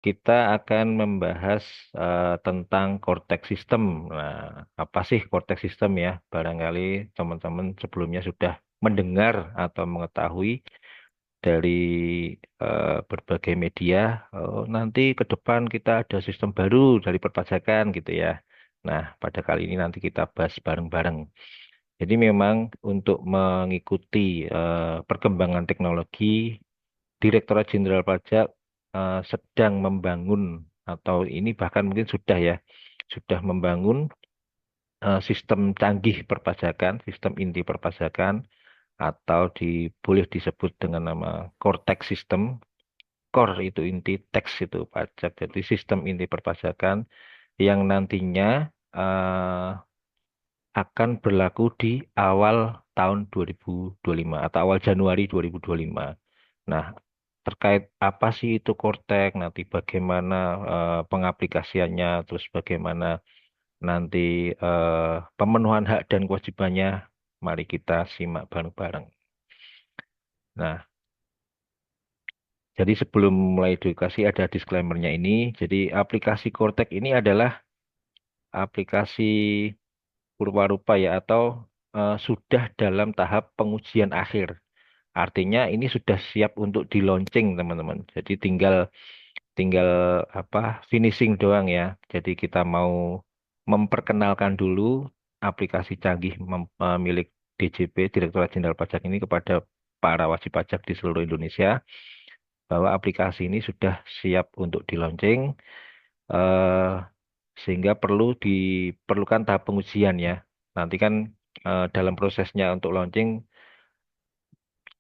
kita akan membahas tentang Cortex System. Nah, apa sih Cortex System ya? Barangkali teman-teman sebelumnya sudah mendengar atau mengetahui dari berbagai media. Oh, nanti ke depan kita ada sistem baru dari perpajakan gitu ya. Nah, pada kali ini nanti kita bahas bareng-bareng. Jadi memang untuk mengikuti perkembangan teknologi, Direktorat Jenderal Pajak sedang membangun atau ini bahkan mungkin sudah ya, sudah membangun sistem canggih perpajakan, sistem inti perpajakan atau boleh disebut dengan nama Cortex System. Core itu inti, teks itu pajak. Jadi sistem inti perpajakan yang nantinya eh, akan berlaku di awal tahun 2025 atau awal Januari 2025. Nah, terkait apa sih itu Kortek, nanti bagaimana pengaplikasiannya, terus bagaimana nanti pemenuhan hak dan kewajibannya, mari kita simak bareng-bareng. Nah, jadi sebelum mulai edukasi ada disclaimer-nya ini. Jadi aplikasi Kortek ini adalah aplikasi purwarupa ya atau sudah dalam tahap pengujian akhir. Artinya ini sudah siap untuk di launching teman-teman. Jadi tinggal tinggal apa finishing doang ya. Jadi kita mau memperkenalkan dulu aplikasi canggih milik DJP Direktorat Jenderal Pajak ini kepada para wajib pajak di seluruh Indonesia bahwa aplikasi ini sudah siap untuk di launching eh, sehingga diperlukan tahap pengujian ya. Nanti kan dalam prosesnya untuk launching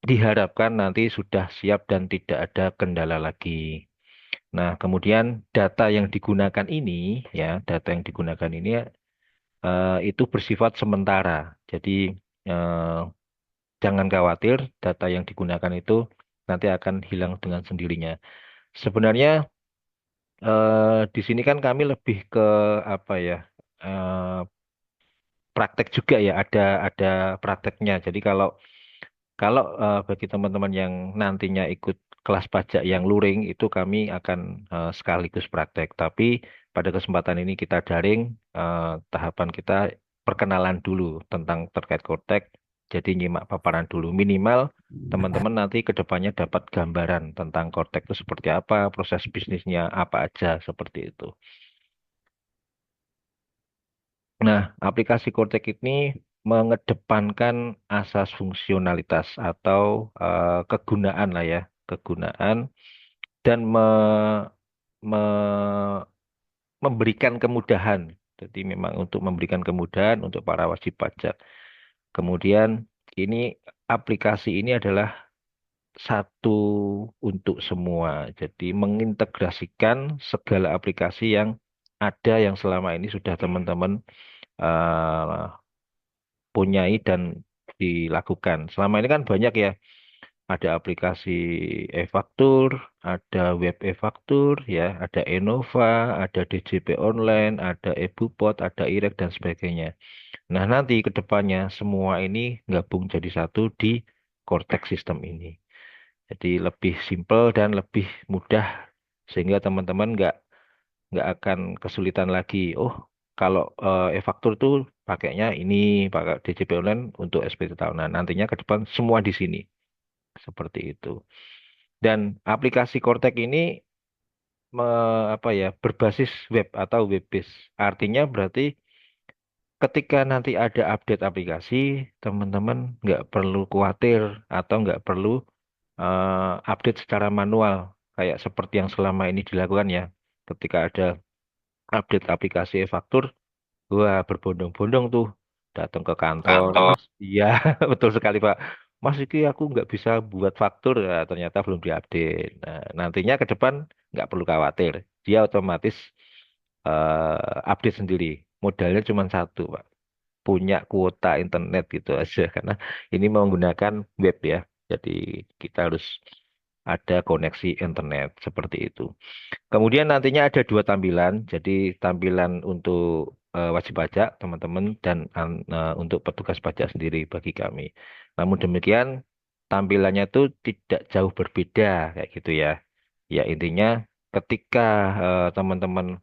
diharapkan nanti sudah siap dan tidak ada kendala lagi. Nah, kemudian data yang digunakan ini, ya, data yang digunakan ini itu bersifat sementara. Jadi eh, jangan khawatir, data yang digunakan itu nanti akan hilang dengan sendirinya. Sebenarnya di sini kan kami lebih ke apa ya? eh, Praktek juga ya, ada prakteknya. Jadi kalau kalau bagi teman-teman yang nantinya ikut kelas pajak yang luring itu kami akan sekaligus praktek. Tapi pada kesempatan ini kita daring, tahapan kita perkenalan dulu tentang terkait Kortek. Jadi nyimak paparan dulu minimal teman-teman nanti ke depannya dapat gambaran tentang Kortek itu seperti apa, proses bisnisnya apa aja seperti itu. Nah, aplikasi Kortek ini mengedepankan asas fungsionalitas atau kegunaan lah ya, kegunaan dan me- memberikan kemudahan. Jadi memang untuk memberikan kemudahan untuk para wajib pajak. Kemudian ini aplikasi ini adalah satu untuk semua. Jadi mengintegrasikan segala aplikasi yang ada yang selama ini sudah teman-teman eh, punyai dan dilakukan. Selama ini kan banyak ya, ada aplikasi e-faktur, ada web e-faktur, ya, ada Enova, ada DJP online, ada e-Bupot, ada IREK dan sebagainya. Nah, nanti ke depannya semua ini gabung jadi satu di Cortex System ini. Jadi lebih simpel dan lebih mudah sehingga teman-teman nggak akan kesulitan lagi. Oh, kalau e-faktur tuh pakainya ini, pakai DJP online untuk SPT tahunan. Nantinya ke depan semua di sini. Seperti itu. Dan aplikasi Cortex ini apa ya, berbasis web atau web based. Artinya berarti ketika nanti ada update aplikasi, teman-teman nggak perlu khawatir atau nggak perlu update secara manual kayak seperti yang selama ini dilakukan ya. Ketika ada update aplikasi e-faktur, wah, berbondong-bondong tuh datang ke kantor, Kantor. Mas. Iya, betul sekali, Pak. Mas, ini aku nggak bisa buat faktur, ya, ternyata belum diupdate. Nah, nantinya ke depan nggak perlu khawatir. Dia otomatis update sendiri. Modalnya cuma satu, Pak. Punya kuota internet gitu aja. Karena ini menggunakan web ya. Jadi kita harus ada koneksi internet seperti itu. Kemudian nantinya ada dua tampilan, jadi tampilan untuk wajib pajak teman-teman dan untuk petugas pajak sendiri bagi kami. Namun demikian tampilannya itu tidak jauh berbeda kayak gitu ya. Ya intinya ketika teman-teman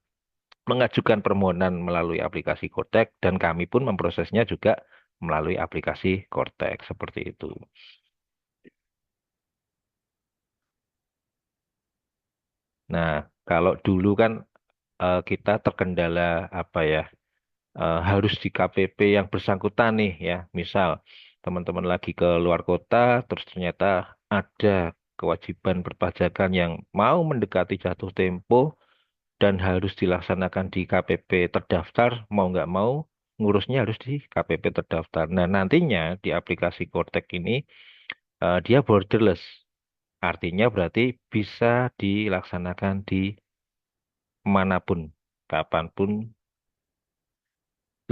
mengajukan permohonan melalui aplikasi Cortex dan kami pun memprosesnya juga melalui aplikasi Cortex seperti itu. Nah, kalau dulu kan kita terkendala apa ya? Harus di KPP yang bersangkutan nih ya. Misal teman-teman lagi ke luar kota, terus ternyata ada kewajiban perpajakan yang mau mendekati jatuh tempo dan harus dilaksanakan di KPP terdaftar, mau nggak mau ngurusnya harus di KPP terdaftar. Nah, nantinya di aplikasi Cortex ini dia borderless. Artinya berarti bisa dilaksanakan di manapun, kapanpun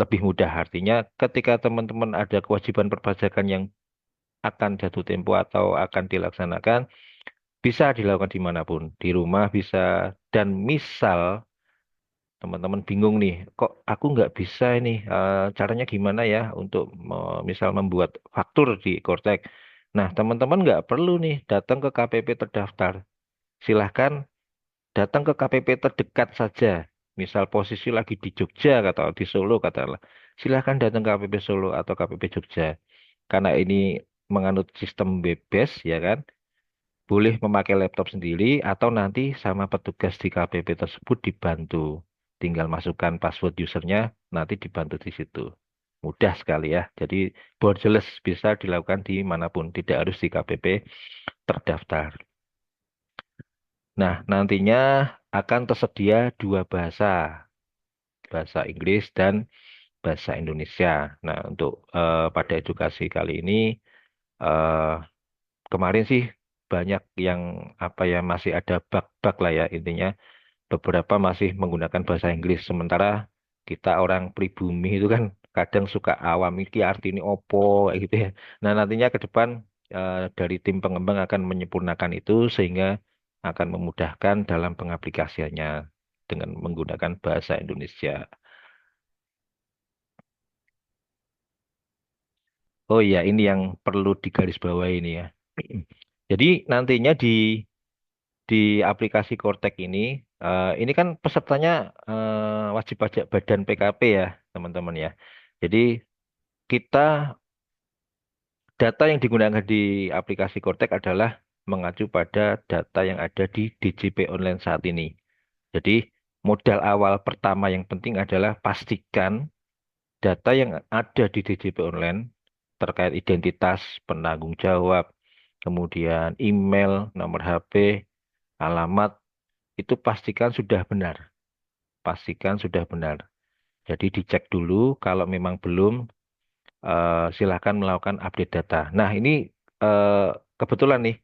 lebih mudah. Artinya ketika teman-teman ada kewajiban perpajakan yang akan jatuh tempo atau akan dilaksanakan, bisa dilakukan dimanapun. Di rumah bisa. Dan misal teman-teman bingung nih, kok aku nggak bisa ini, caranya gimana ya untuk misal membuat faktur di Cortex. Nah, teman-teman nggak perlu nih datang ke KPP terdaftar. Silahkan datang ke KPP terdekat saja. Misal posisi lagi di Jogja atau di Solo katakanlah. Silahkan datang ke KPP Solo atau KPP Jogja. Karena ini menganut sistem web-based ya kan. Boleh memakai laptop sendiri atau nanti sama petugas di KPP tersebut dibantu. Tinggal masukkan password usernya, nanti dibantu di situ. Mudah sekali ya. Jadi borderless bisa dilakukan di manapun, tidak harus di KPP terdaftar. Nah, nantinya akan tersedia dua bahasa, bahasa Inggris dan bahasa Indonesia. Nah, untuk pada edukasi kali ini, eh, kemarin sih banyak yang apa ya masih ada bug-bug lah ya intinya. Beberapa masih menggunakan bahasa Inggris, sementara kita orang pribumi itu kan kadang suka awam ini arti ini opo kayak gitu ya. Nah, nantinya ke depan dari tim pengembang akan menyempurnakan itu sehingga akan memudahkan dalam pengaplikasiannya dengan menggunakan bahasa Indonesia. Oh iya, ini yang perlu digarisbawahi ini ya. Jadi nantinya di aplikasi Cortex ini kan pesertanya wajib pajak badan PKP ya, teman-teman ya. Jadi kita data yang digunakan di aplikasi Cortex adalah mengacu pada data yang ada di DJP online saat ini. Jadi modal awal pertama yang penting adalah pastikan data yang ada di DJP online terkait identitas penanggung jawab, kemudian email, nomor HP, alamat, itu pastikan sudah benar. Pastikan sudah benar. Jadi dicek dulu, kalau memang belum, silakan melakukan update data. Nah, ini eh, kebetulan nih,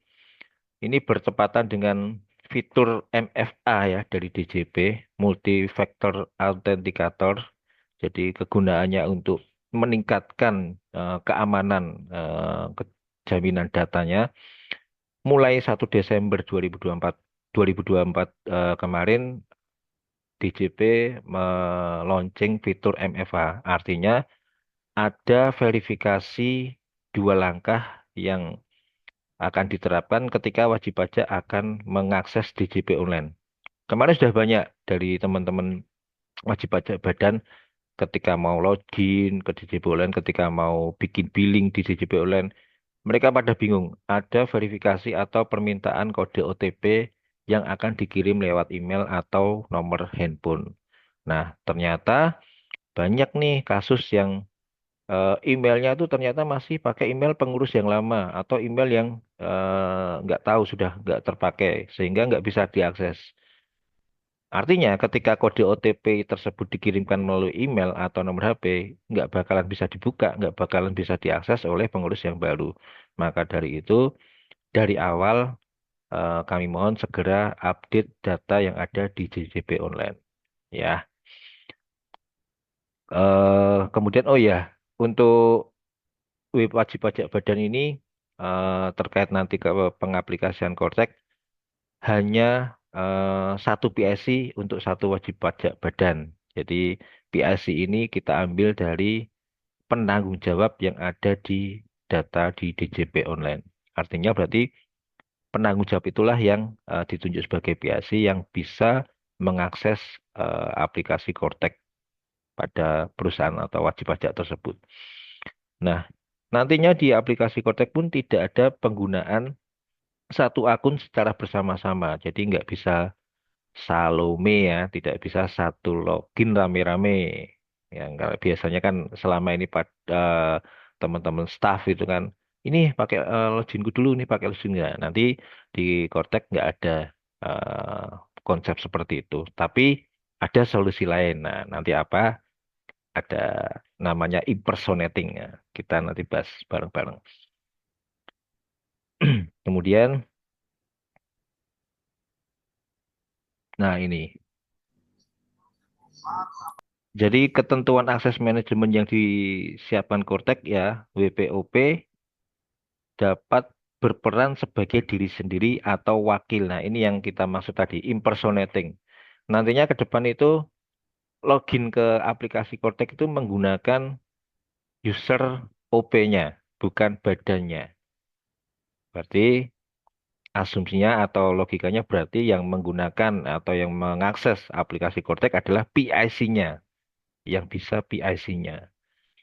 ini bertepatan dengan fitur MFA ya dari DJP, Multi-Factor Authenticator. Jadi kegunaannya untuk meningkatkan keamanan jaminan datanya. Mulai 1 Desember 2024 kemarin DJP meluncing fitur MFA. Artinya ada verifikasi dua langkah yang akan diterapkan ketika wajib pajak akan mengakses DJP online. Kemarin sudah banyak dari teman-teman wajib pajak badan ketika mau login ke DJP online, ketika mau bikin billing di DJP online, mereka pada bingung. Ada verifikasi atau permintaan kode OTP yang akan dikirim lewat email atau nomor handphone. Nah, ternyata banyak nih kasus yang emailnya tuh ternyata masih pakai email pengurus yang lama atau email yang nggak tahu sudah nggak terpakai sehingga nggak bisa diakses. Artinya ketika kode OTP tersebut dikirimkan melalui email atau nomor HP, nggak bakalan bisa dibuka, nggak bakalan bisa diakses oleh pengurus yang baru. Maka dari itu, dari awal kami mohon segera update data yang ada di JJP online. Ya, kemudian oh ya, untuk web wajib pajak badan ini terkait nanti ke pengaplikasian Cortex hanya satu PSC untuk satu wajib pajak badan. Jadi PSC ini kita ambil dari penanggung jawab yang ada di data di DJP online. Artinya berarti penanggung jawab itulah yang ditunjuk sebagai PIC yang bisa mengakses aplikasi Kortek pada perusahaan atau wajib pajak tersebut. Nah, nantinya di aplikasi Kortek pun tidak ada penggunaan satu akun secara bersama-sama. Jadi nggak bisa Salome ya, tidak bisa satu login rame-rame. Yang kalau biasanya kan selama ini pada teman-teman staff itu kan, ini pakai loginku dulu nih, pakai login nggak. Nanti di Cortex nggak ada konsep seperti itu. Tapi ada solusi lain. Nah, nanti apa? Ada namanya impersonating. Ya. Kita nanti bahas bareng-bareng. Kemudian, nah ini. Jadi ketentuan akses manajemen yang disiapkan Cortex ya, WPOP dapat berperan sebagai diri sendiri atau wakil. Nah, ini yang kita maksud tadi, impersonating. Nantinya ke depan itu login ke aplikasi Cortex itu menggunakan user OP-nya, bukan badannya. Berarti asumsinya atau logikanya berarti yang menggunakan atau yang mengakses aplikasi Cortex adalah PIC-nya, yang bisa PIC-nya.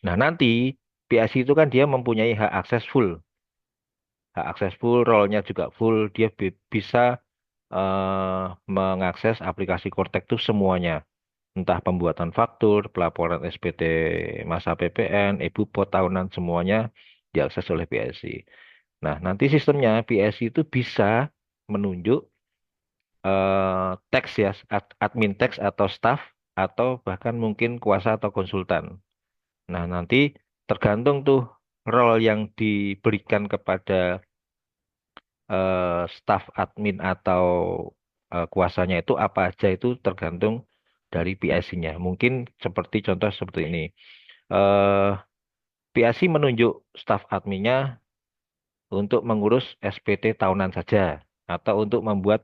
Nah, nanti PIC itu kan dia mempunyai hak akses full. Hak akses full, role-nya juga full. Dia bisa mengakses aplikasi Cortex itu semuanya. Entah pembuatan faktur, pelaporan SPT masa PPN, e-Bupot tahunan, semuanya diakses oleh PSI. Nah, nanti sistemnya PSI itu bisa menunjuk teks ya, admin teks atau staff, atau bahkan mungkin kuasa atau konsultan. Nah, nanti tergantung tuh role yang diberikan kepada staff admin atau kuasanya itu apa aja itu tergantung dari PIC-nya. Mungkin seperti contoh seperti ini. Eh PIC menunjuk staff adminnya untuk mengurus SPT tahunan saja, atau untuk membuat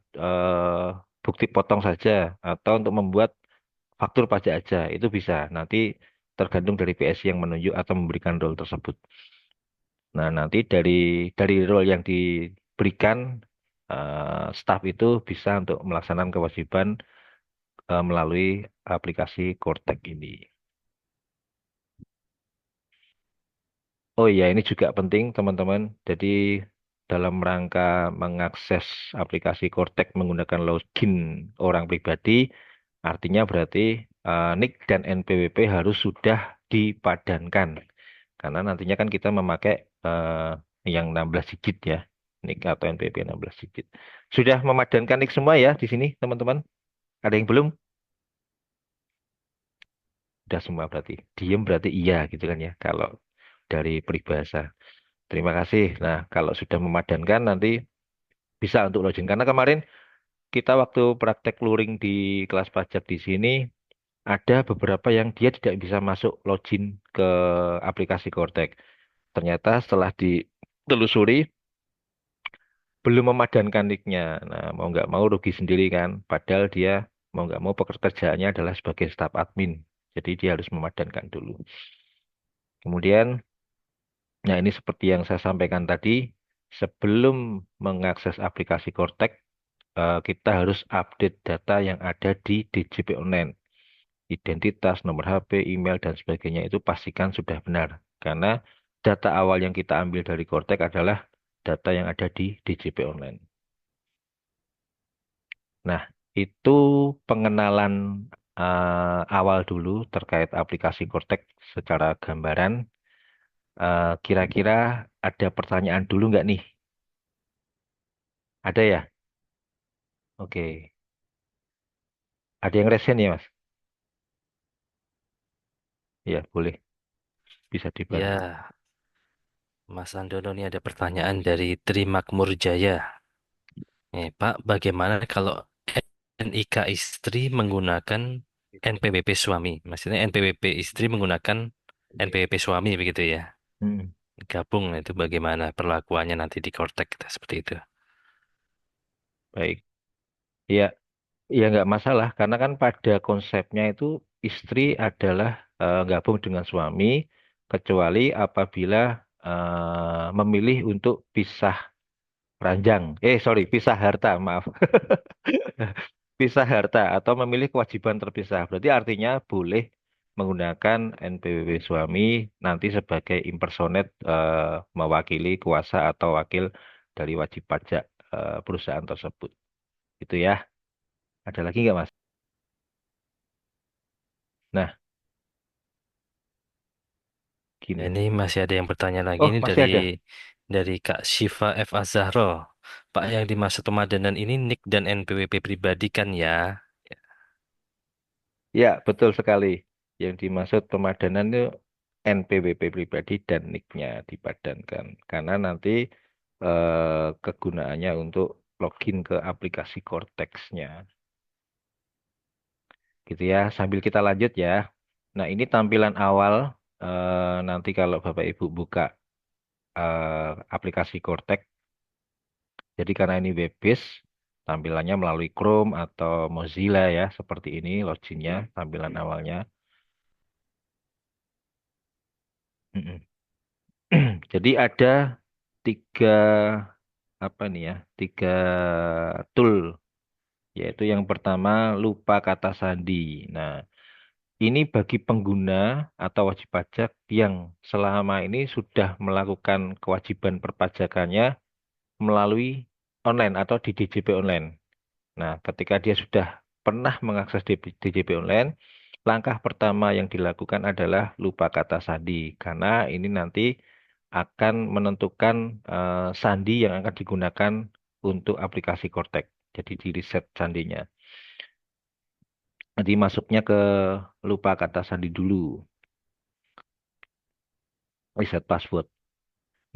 bukti potong saja, atau untuk membuat faktur pajak aja. Itu bisa. Nanti tergantung dari PIC yang menunjuk atau memberikan role tersebut. Nah, nanti dari role yang diberikan staf itu bisa untuk melaksanakan kewajiban melalui aplikasi Cortex ini. Oh iya, ini juga penting teman-teman. Jadi dalam rangka mengakses aplikasi Cortex menggunakan login orang pribadi, artinya berarti NIK dan NPWP harus sudah dipadankan. Karena nantinya kan kita memakai yang 16 digit ya. NIK atau NPWP 16 digit. Sudah memadankan NIK semua ya di sini, teman-teman? Ada yang belum? Sudah semua berarti. Diem berarti iya gitu kan ya. Kalau dari peribahasa. Terima kasih. Nah, kalau sudah memadankan nanti bisa untuk login. Karena kemarin kita waktu praktek luring di kelas pajak di sini, ada beberapa yang dia tidak bisa masuk login ke aplikasi Cortex. Ternyata setelah ditelusuri, belum memadankan nicknya. Nah, mau nggak mau rugi sendiri kan. Padahal dia mau nggak mau pekerjaannya adalah sebagai staf admin. Jadi dia harus memadankan dulu. Kemudian, nah ini seperti yang saya sampaikan tadi, sebelum mengakses aplikasi Cortex, kita harus update data yang ada di DJP Online. Identitas, nomor HP, email, dan sebagainya itu pastikan sudah benar. Karena data awal yang kita ambil dari Cortex adalah data yang ada di DJP Online. Nah, itu pengenalan awal dulu terkait aplikasi Cortex secara gambaran. Kira-kira ada pertanyaan dulu nggak nih? Ada ya? Oke. Ada yang resen ya, Mas? Ya, boleh. Bisa dibantu. Ya, Mas Andono ini ada pertanyaan dari Trimakmur Jaya. Pak, bagaimana kalau NIK istri menggunakan NPWP suami? Maksudnya NPWP istri menggunakan NPWP suami begitu ya? Hmm, Gabung itu bagaimana perlakuannya nanti di Kortek seperti itu? baik. Ya, ya nggak masalah. Karena kan pada konsepnya itu istri adalah gabung dengan suami, kecuali apabila memilih untuk pisah ranjang. Sorry, pisah harta, maaf. Pisah harta atau memilih kewajiban terpisah. Berarti artinya boleh menggunakan NPWP suami nanti sebagai impersonate mewakili kuasa atau wakil dari wajib pajak perusahaan tersebut. Itu ya. Ada lagi nggak, Mas? Nah, gini. Ini masih ada yang bertanya lagi Oh, ini masih dari ada. Kak Syifa F. Azahro. Pak, yang dimaksud pemadenan ini NIK dan NPWP pribadi kan ya? Ya, betul sekali. Yang dimaksud pemadanan itu NPWP pribadi dan NIK-nya dipadankan. Karena nanti kegunaannya untuk login ke aplikasi Cortex-nya. Gitu ya, sambil kita lanjut ya. Nah, ini tampilan awal nanti kalau Bapak Ibu buka aplikasi Cortex. Jadi karena ini web based, tampilannya melalui Chrome atau Mozilla ya, seperti ini loginnya, tampilan awalnya. Mm-mm. Jadi ada tiga apa nih ya, tiga tool, yaitu yang pertama lupa kata sandi. Nah, ini bagi pengguna atau wajib pajak yang selama ini sudah melakukan kewajiban perpajakannya melalui online atau di DJP online. Nah, ketika dia sudah pernah mengakses DJP online, langkah pertama yang dilakukan adalah lupa kata sandi, karena ini nanti akan menentukan sandi yang akan digunakan untuk aplikasi Cortex. Jadi di reset sandinya. Nanti masuknya ke lupa kata sandi dulu, reset password.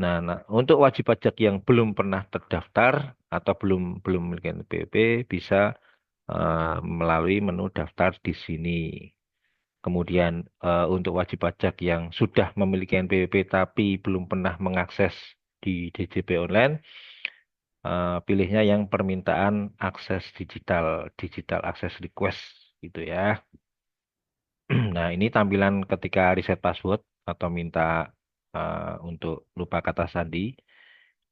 Nah, untuk wajib pajak yang belum pernah terdaftar atau belum belum memiliki NPWP bisa melalui menu daftar di sini. Kemudian untuk wajib pajak yang sudah memiliki NPWP tapi belum pernah mengakses di DJP online, pilihnya yang permintaan akses digital, digital access request gitu ya. Nah, ini tampilan ketika reset password atau minta untuk lupa kata sandi,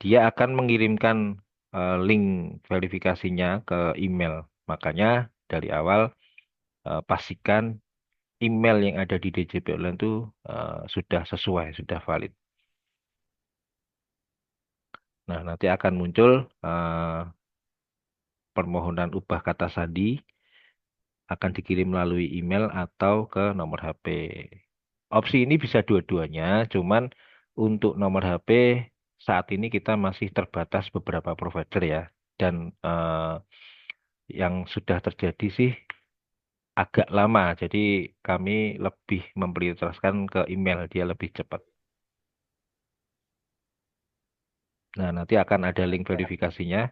dia akan mengirimkan link verifikasinya ke email. Makanya dari awal pastikan email yang ada di DJP Online itu sudah sesuai, sudah valid. Nah, nanti akan muncul permohonan ubah kata sandi akan dikirim melalui email atau ke nomor HP. Opsi ini bisa dua-duanya, cuman untuk nomor HP saat ini kita masih terbatas beberapa provider ya. Dan yang sudah terjadi sih agak lama, jadi kami lebih memprioritaskan ke email, dia lebih cepat. Nah, nanti akan ada link verifikasinya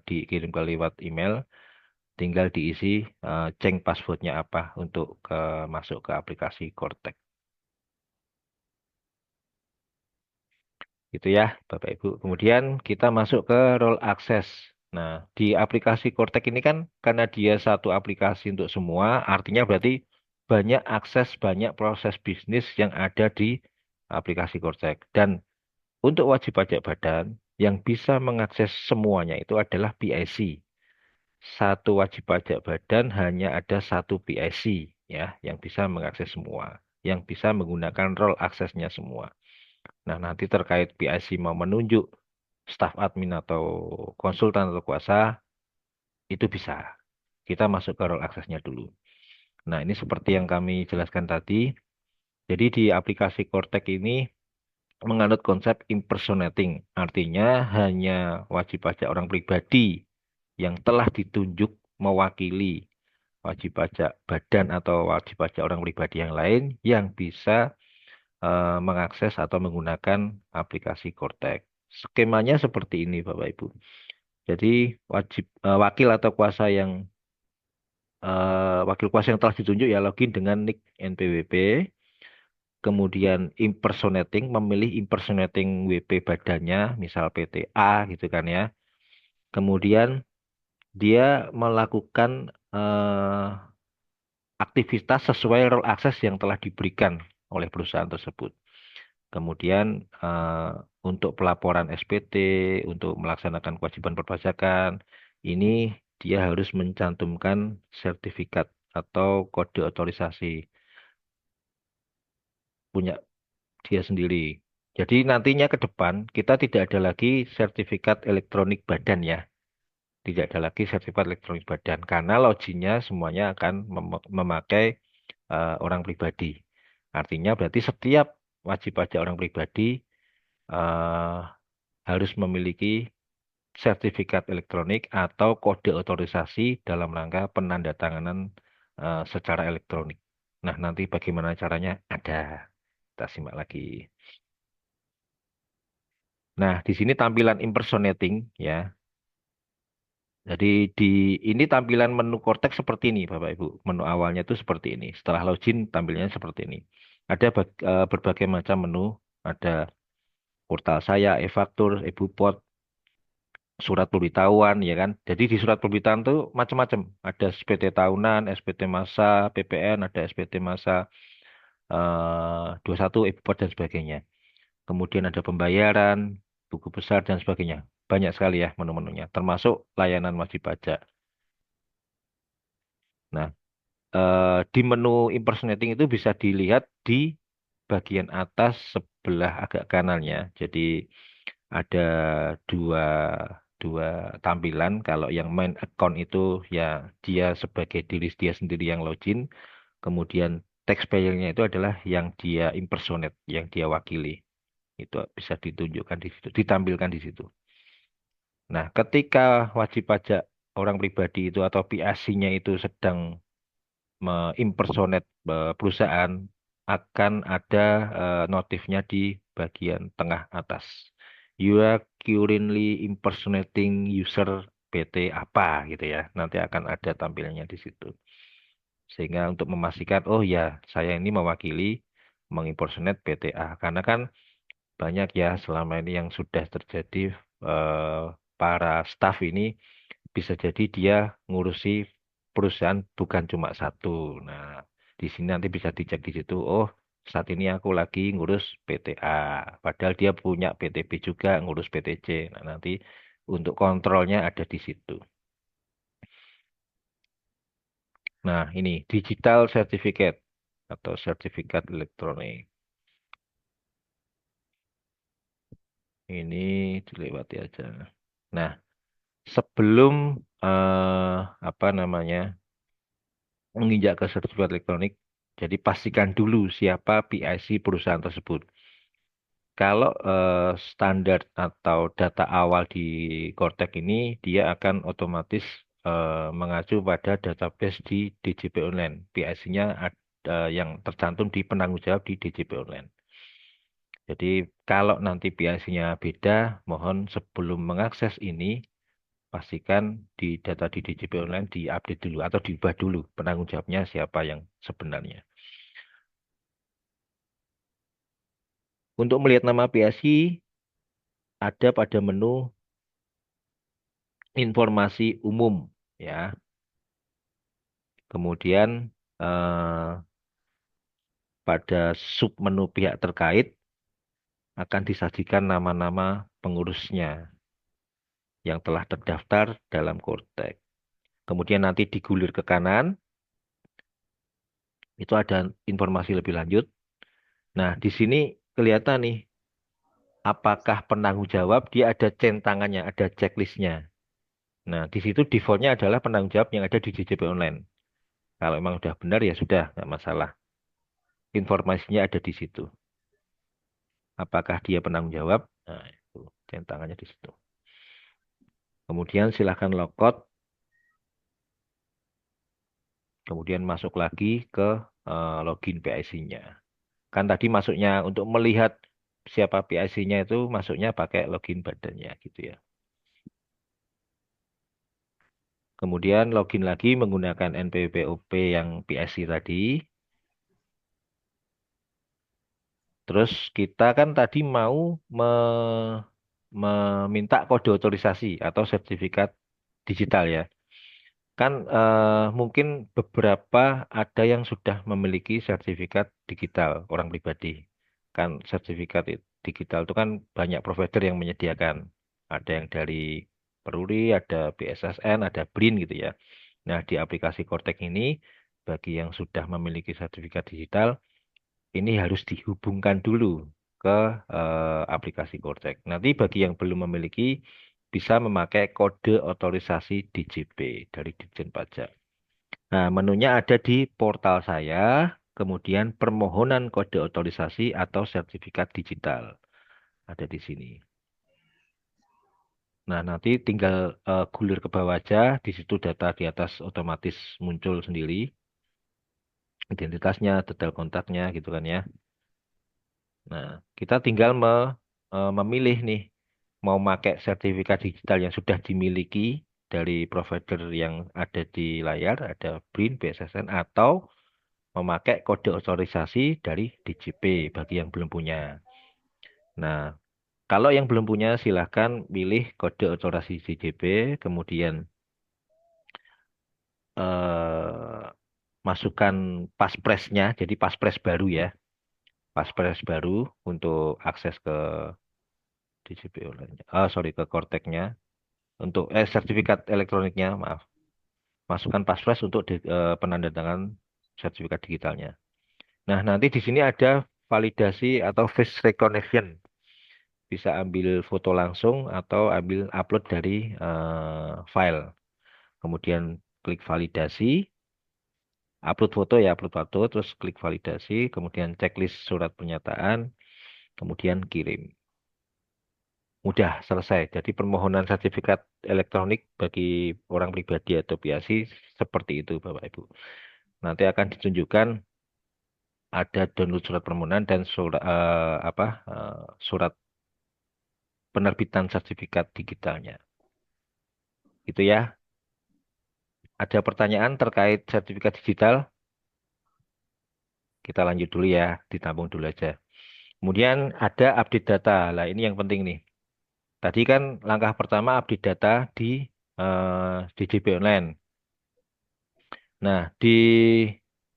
dikirim ke lewat email. Tinggal diisi ceng passwordnya apa untuk masuk ke aplikasi Cortex. Gitu ya, Bapak Ibu. Kemudian kita masuk ke role access. Nah, di aplikasi Cortex ini kan karena dia satu aplikasi untuk semua, artinya berarti banyak akses, banyak proses bisnis yang ada di aplikasi Cortex. Dan untuk wajib pajak badan, yang bisa mengakses semuanya itu adalah PIC. Satu wajib pajak badan hanya ada satu PIC ya yang bisa mengakses semua, yang bisa menggunakan role aksesnya semua. Nah, nanti terkait PIC mau menunjuk staf admin atau konsultan atau kuasa itu bisa. Kita masuk ke role aksesnya dulu. Nah, ini seperti yang kami jelaskan tadi. Jadi di aplikasi Cortex ini menganut konsep impersonating. Artinya hanya wajib pajak orang pribadi yang telah ditunjuk mewakili wajib pajak badan atau wajib pajak orang pribadi yang lain yang bisa mengakses atau menggunakan aplikasi Cortex. Skemanya seperti ini, Bapak Ibu. Jadi wakil atau kuasa yang wakil kuasa yang telah ditunjuk ya login dengan NIK NPWP, kemudian impersonating memilih impersonating WP badannya, misal PTA gitu kan ya. Kemudian dia melakukan aktivitas sesuai role access yang telah diberikan oleh perusahaan tersebut. Kemudian untuk pelaporan SPT, untuk melaksanakan kewajiban perpajakan, ini dia harus mencantumkan sertifikat atau kode otorisasi punya dia sendiri. Jadi nantinya ke depan kita tidak ada lagi sertifikat elektronik badan ya. Tidak ada lagi sertifikat elektronik badan karena loginnya semuanya akan memakai orang pribadi. Artinya berarti setiap wajib pajak orang pribadi eh, harus memiliki sertifikat elektronik atau kode otorisasi dalam rangka penandatanganan secara elektronik. Nah, nanti bagaimana caranya? Ada. Kita simak lagi. Nah, di sini tampilan impersonating ya. Jadi di ini tampilan menu Cortex seperti ini, Bapak Ibu. Menu awalnya itu seperti ini. Setelah login tampilnya seperti ini. Ada berbagai macam menu. Ada portal saya, e-faktur, e-bupot, surat pemberitahuan, ya kan. Jadi di surat pemberitahuan itu macam-macam. Ada SPT tahunan, SPT masa, PPN, ada SPT masa 21, e-bupot dan sebagainya. Kemudian ada pembayaran, buku besar dan sebagainya. Banyak sekali ya menu-menunya, termasuk layanan wajib pajak. Nah, di menu impersonating itu bisa dilihat di bagian atas sebelah agak kanannya. Jadi ada dua dua tampilan. Kalau yang main account itu ya dia sebagai diri dia sendiri yang login. Kemudian taxpayer-nya itu adalah yang dia impersonate, yang dia wakili. Itu bisa ditunjukkan di situ, ditampilkan di situ. Nah, ketika wajib pajak orang pribadi itu atau PAC-nya itu sedang impersonate perusahaan, akan ada notifnya di bagian tengah atas. You are currently impersonating user PT apa gitu ya. Nanti akan ada tampilnya di situ. Sehingga untuk memastikan, oh ya, saya ini mewakili mengimpersonate PTA. Karena kan banyak ya selama ini yang sudah terjadi eh, para staff ini bisa jadi dia ngurusi perusahaan bukan cuma satu. Nah, di sini nanti bisa dicek di situ. Oh, saat ini aku lagi ngurus PTA. Padahal dia punya PTB juga ngurus PTC. Nah, nanti untuk kontrolnya ada di situ. Nah, ini digital certificate atau sertifikat elektronik. Ini dilewati aja. Nah, sebelum apa namanya menginjak ke sertifikat elektronik, jadi pastikan dulu siapa PIC perusahaan tersebut. Kalau standar atau data awal di Cortex ini, dia akan otomatis mengacu pada database di DJP Online. PIC-nya yang tercantum di penanggung jawab di DJP Online. Jadi kalau nanti PIC-nya beda, mohon sebelum mengakses ini, pastikan di data di DJP Online diupdate dulu atau diubah dulu penanggung jawabnya siapa yang sebenarnya. Untuk melihat nama PSI ada pada menu informasi umum ya. Kemudian eh, pada submenu pihak terkait akan disajikan nama-nama pengurusnya yang telah terdaftar dalam Kortek. Kemudian nanti digulir ke kanan, itu ada informasi lebih lanjut. Nah, di sini kelihatan nih apakah penanggung jawab dia ada centangannya, ada checklistnya. Nah, di situ defaultnya adalah penanggung jawab yang ada di JJP Online. Kalau memang sudah benar ya sudah, nggak masalah. Informasinya ada di situ. Apakah dia penanggung jawab? Nah, itu centangannya di situ. Kemudian silakan logout, kemudian masuk lagi ke login PIC-nya. Kan tadi masuknya untuk melihat siapa PIC-nya itu masuknya pakai login badannya gitu ya. Kemudian login lagi menggunakan NPWP yang PIC tadi. Terus kita kan tadi mau meminta kode otorisasi atau sertifikat digital ya. Kan mungkin beberapa ada yang sudah memiliki sertifikat digital orang pribadi. Kan sertifikat itu. digital itu kan banyak provider yang menyediakan. Ada yang dari Peruri, ada BSSN, ada BRIN gitu ya. Nah, di aplikasi Kortek ini, bagi yang sudah memiliki sertifikat digital, ini harus dihubungkan dulu ke aplikasi Kortek. Nanti bagi yang belum memiliki, bisa memakai kode otorisasi DJP dari Ditjen Pajak. Nah, menunya ada di portal saya, kemudian permohonan kode otorisasi atau sertifikat digital. Ada di sini. Nah, nanti tinggal gulir ke bawah aja, di situ data di atas otomatis muncul sendiri, identitasnya, detail kontaknya gitu kan ya. Nah, kita tinggal memilih nih, mau pakai sertifikat digital yang sudah dimiliki dari provider yang ada di layar, ada BRIN, BSSN, atau memakai kode otorisasi dari DJP bagi yang belum punya. Nah, kalau yang belum punya silahkan pilih kode otorisasi DJP, kemudian masukkan paspresnya, jadi paspres baru ya, paspres baru untuk akses ke DJP online. Ah, sorry, ke Korteknya. Untuk sertifikat elektroniknya, maaf. Masukkan paspres untuk penandatangan sertifikat digitalnya. Nah, nanti di sini ada validasi atau face recognition. Bisa ambil foto langsung atau ambil upload dari file. Kemudian klik validasi, upload foto ya, upload foto, terus klik validasi, kemudian checklist surat pernyataan, kemudian kirim. Mudah selesai. Jadi permohonan sertifikat elektronik bagi orang pribadi atau biasi seperti itu, Bapak Ibu. Nanti akan ditunjukkan ada download surat permohonan dan surat penerbitan sertifikat digitalnya. Itu ya. Ada pertanyaan terkait sertifikat digital? Kita lanjut dulu ya, ditampung dulu aja. Kemudian ada update data. Lah ini yang penting nih. Tadi kan langkah pertama update data DJP Online. Nah, di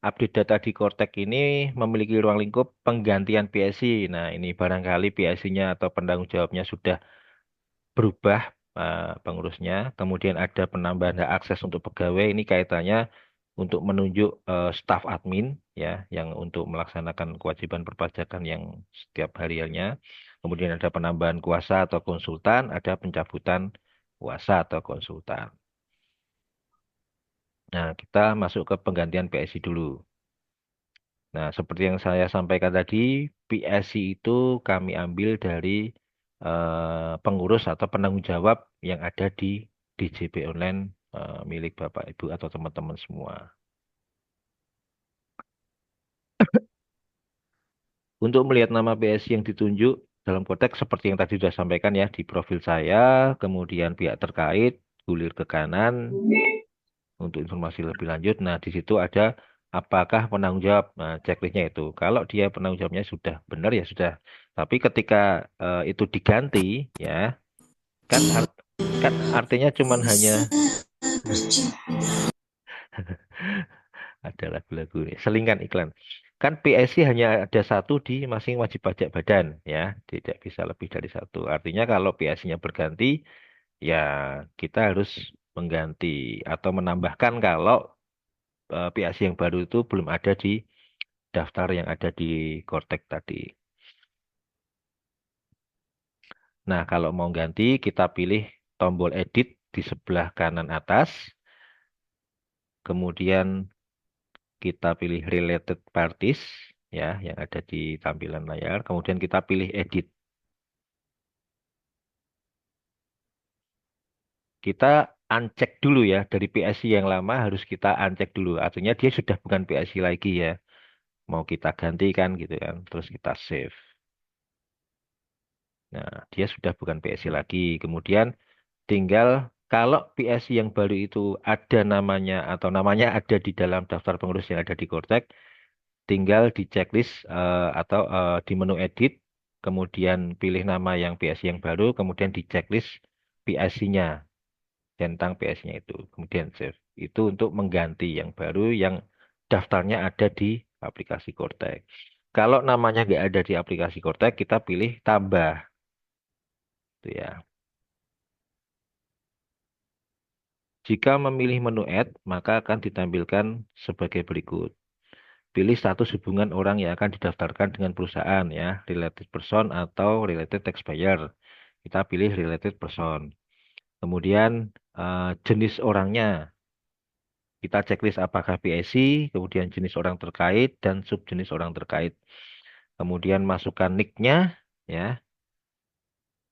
update data di Kortek ini memiliki ruang lingkup penggantian PSI. Nah, ini barangkali PSI-nya atau penanggung jawabnya sudah berubah pengurusnya. Kemudian ada penambahan hak akses untuk pegawai. Ini kaitannya untuk menunjuk staf admin ya, yang untuk melaksanakan kewajiban perpajakan yang setiap hariannya. Kemudian ada penambahan kuasa atau konsultan, ada pencabutan kuasa atau konsultan. Nah, kita masuk ke penggantian PSI dulu. Nah, seperti yang saya sampaikan tadi, PSI itu kami ambil dari pengurus atau penanggung jawab yang ada di DJP Online milik Bapak Ibu atau teman-teman semua. Untuk melihat nama PSI yang ditunjuk dalam konteks seperti yang tadi sudah sampaikan ya di profil saya, kemudian pihak terkait, gulir ke kanan untuk informasi lebih lanjut. Nah, di situ ada apakah penanggung jawab. Nah, checklistnya itu. Kalau dia penanggung jawabnya sudah benar ya sudah. Tapi ketika itu diganti ya, kan kan artinya cuman hanya ada lagu-lagu ini, selingan iklan. Kan PSI hanya ada satu di masing wajib pajak badan ya, tidak bisa lebih dari satu. Artinya kalau PSI-nya berganti, ya kita harus mengganti atau menambahkan kalau PSI yang baru itu belum ada di daftar yang ada di Kortek tadi. Nah, kalau mau ganti, kita pilih tombol edit di sebelah kanan atas, kemudian kita pilih related parties ya yang ada di tampilan layar, kemudian kita pilih edit. Kita uncheck dulu ya dari PSI yang lama harus kita uncheck dulu. Artinya dia sudah bukan PSI lagi ya. Mau kita gantikan gitu kan. Terus kita save. Nah, dia sudah bukan PSI lagi. Kemudian tinggal kalau PSI yang baru itu ada namanya atau namanya ada di dalam daftar pengurus yang ada di Kortek, tinggal di checklist atau di menu edit, kemudian pilih nama yang PSI yang baru, kemudian di checklist PSI-nya, centang PSI-nya itu, kemudian save. Itu untuk mengganti yang baru yang daftarnya ada di aplikasi Kortek. Kalau namanya nggak ada di aplikasi Cortex, kita pilih tambah. Itu ya. Jika memilih menu Add, maka akan ditampilkan sebagai berikut. Pilih status hubungan orang yang akan didaftarkan dengan perusahaan ya, related person atau related taxpayer. Kita pilih related person. Kemudian jenis orangnya, kita checklist apakah PIC, kemudian jenis orang terkait dan subjenis orang terkait. Kemudian masukkan nick-nya, ya,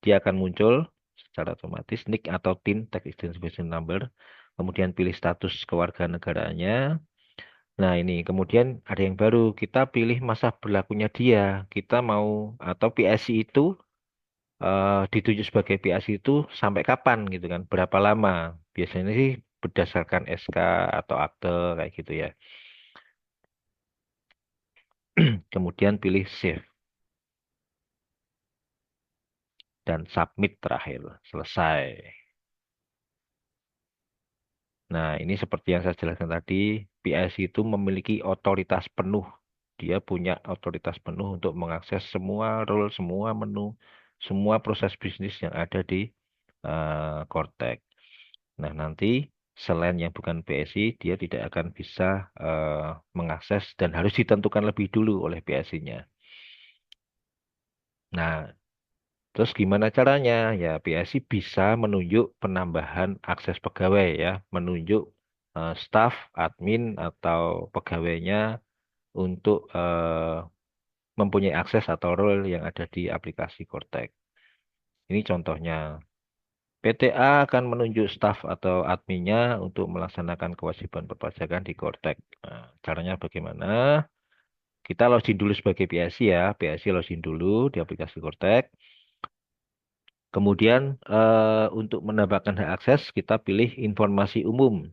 dia akan muncul secara otomatis nick atau TIN tax identification number. Kemudian pilih status kewarganegaraannya. Nah, ini kemudian ada yang baru, kita pilih masa berlakunya dia. Kita mau atau PSC itu ditunjuk sebagai PSC itu sampai kapan gitu kan? Berapa lama? Biasanya sih berdasarkan SK atau akte kayak gitu ya. Kemudian pilih save dan submit terakhir. Selesai. Nah, ini seperti yang saya jelaskan tadi, PIC itu memiliki otoritas penuh. Dia punya otoritas penuh untuk mengakses semua role, semua menu, semua proses bisnis yang ada di Cortex. Nah, nanti selain yang bukan PSI, dia tidak akan bisa mengakses dan harus ditentukan lebih dulu oleh PSI-nya. Nah, terus gimana caranya? Ya, PSI bisa menunjuk penambahan akses pegawai ya, menunjuk staf, admin atau pegawainya untuk mempunyai akses atau role yang ada di aplikasi Cortex. Ini contohnya. PTA akan menunjuk staf atau adminnya untuk melaksanakan kewajiban perpajakan di Cortex. Nah, caranya bagaimana? Kita login dulu sebagai PSI ya. PSI login dulu di aplikasi Cortex. Kemudian untuk menambahkan hak akses, kita pilih informasi umum.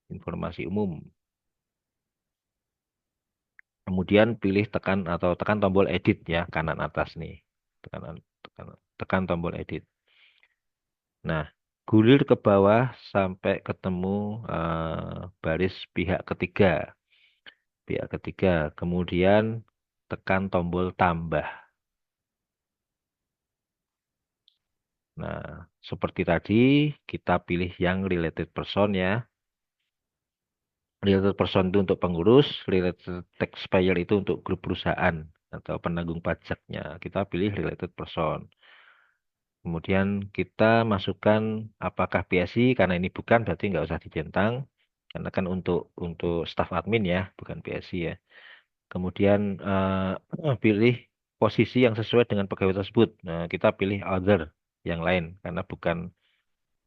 Informasi umum. Kemudian pilih tekan atau tekan tombol edit ya, kanan atas nih. Tekan, tekan, tekan tombol edit. Nah, gulir ke bawah sampai ketemu baris pihak ketiga. Pihak ketiga. Kemudian tekan tombol tambah. Nah, seperti tadi, kita pilih yang related person ya. Related person itu untuk pengurus, related taxpayer itu untuk grup perusahaan atau penanggung pajaknya. Kita pilih related person. Kemudian kita masukkan apakah PSI, karena ini bukan berarti nggak usah dicentang. Karena kan untuk staf admin ya, bukan PSI ya. Kemudian pilih posisi yang sesuai dengan pegawai tersebut. Nah, kita pilih other yang lain karena bukan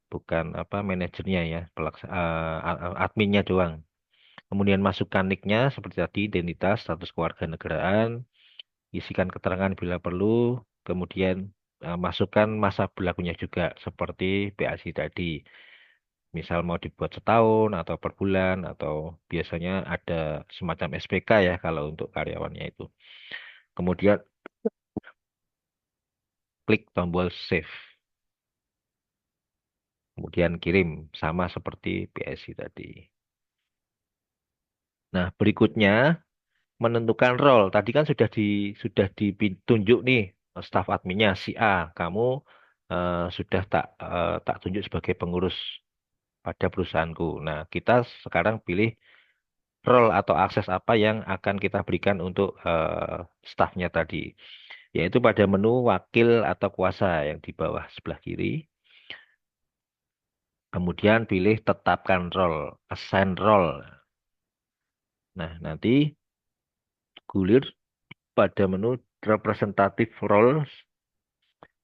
bukan apa manajernya ya, adminnya doang. Kemudian masukkan nick-nya seperti tadi, identitas, status kewarganegaraan, isikan keterangan bila perlu, kemudian masukkan masa berlakunya juga seperti PAC tadi. Misal mau dibuat setahun atau per bulan atau biasanya ada semacam SPK ya kalau untuk karyawannya itu. Kemudian klik tombol save. Kemudian kirim sama seperti PSI tadi. Nah, berikutnya menentukan role. Tadi kan sudah ditunjuk nih staf adminnya si A. Kamu sudah tak tunjuk sebagai pengurus pada perusahaanku. Nah, kita sekarang pilih role atau akses apa yang akan kita berikan untuk stafnya tadi. Yaitu pada menu wakil atau kuasa yang di bawah sebelah kiri. Kemudian pilih tetapkan role, assign role. Nah, nanti gulir pada menu representative roles,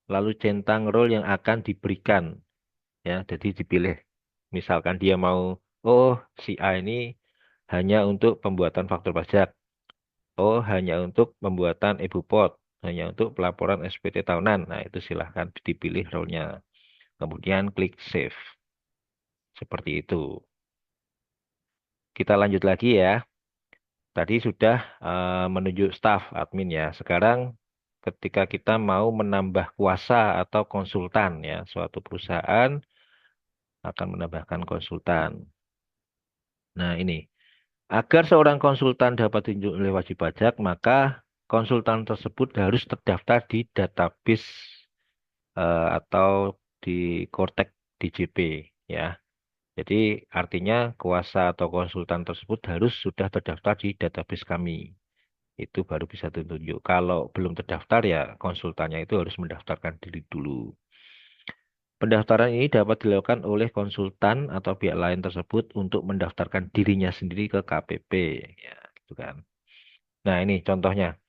lalu centang role yang akan diberikan. Ya, jadi dipilih. Misalkan dia mau, oh si A ini hanya untuk pembuatan faktur pajak. Oh, hanya untuk pembuatan e-Bupot. Hanya untuk pelaporan SPT tahunan. Nah, itu silahkan dipilih role-nya. Kemudian klik save. Seperti itu. Kita lanjut lagi ya. Tadi sudah menunjuk staf admin ya. Sekarang ketika kita mau menambah kuasa atau konsultan ya, suatu perusahaan akan menambahkan konsultan. Nah, ini. Agar seorang konsultan dapat ditunjuk oleh wajib pajak, maka konsultan tersebut harus terdaftar di database atau di Kortek DJP ya. Jadi artinya kuasa atau konsultan tersebut harus sudah terdaftar di database kami. Itu baru bisa ditunjuk. Kalau belum terdaftar ya konsultannya itu harus mendaftarkan diri dulu. Pendaftaran ini dapat dilakukan oleh konsultan atau pihak lain tersebut untuk mendaftarkan dirinya sendiri ke KPP. Ya, gitu kan. Nah, ini contohnya.